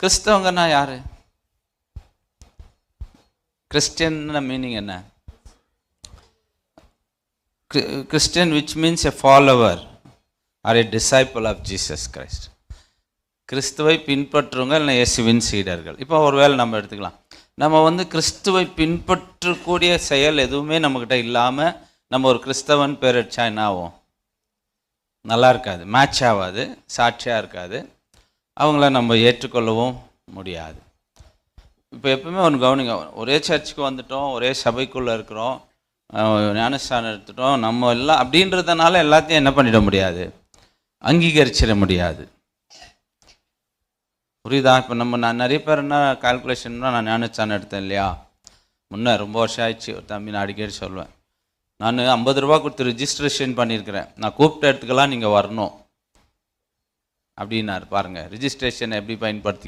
கிறிஸ்தவங்கன்னா யாரு? Christian meaning என்ன? Christian which means a follower or a disciple of Jesus Christ. கிறிஸ்துவை பின்பற்றுவங்க இல்லை இயேசுவின் சீடர்கள். இப்போ ஒரு வேளை நம்ம எடுத்துக்கலாம், நம்ம கிறிஸ்துவை பின்பற்றக்கூடிய செயல் எதுவுமே நம்மக்கிட்ட இல்லாமல் நம்ம ஒரு கிறிஸ்தவன் பேர் அடிச்சா என்ன ஆகும்? நல்லா இருக்காது, மேட்ச் ஆகாது, சாட்சியாக இருக்காது, அவங்கள நம்ம ஏற்றுக்கொள்ளவும் முடியாது. இப்போ எப்பவுமே ஒன்று கவனிங்க, ஒரே சர்ச்சுக்கு வந்துட்டோம், ஒரே சபைக்குள்ளே இருக்கிறோம், ஞானஸ்தானம் எடுத்துட்டோம், நம்ம எல்லாம் அப்படின்றதுனால எல்லாத்தையும் என்ன பண்ணிட முடியாது? அங்கீகரிச்சிட முடியாது. புரியுதா? இப்போ நான் நிறைய பேர் என்ன கால்குலேஷன்னா, நான் ஞானஸ்தானம் எடுத்தேன் இல்லையா, முன்னே ரொம்ப வருஷம் ஆயிடுச்சு. ஒரு தம்பி நான் அடிக்கடி சொல்லுவேன், நான் 50 ரூபா கொடுத்து ரிஜிஸ்ட்ரேஷன் பண்ணியிருக்கிறேன், நான் கூப்பிட்ட இடத்துக்கெல்லாம் நீங்கள் வரணும் அப்படின்னாரு. பாருங்கள் ரிஜிஸ்ட்ரேஷன் எப்படி பயன்படுத்திக்கணும்.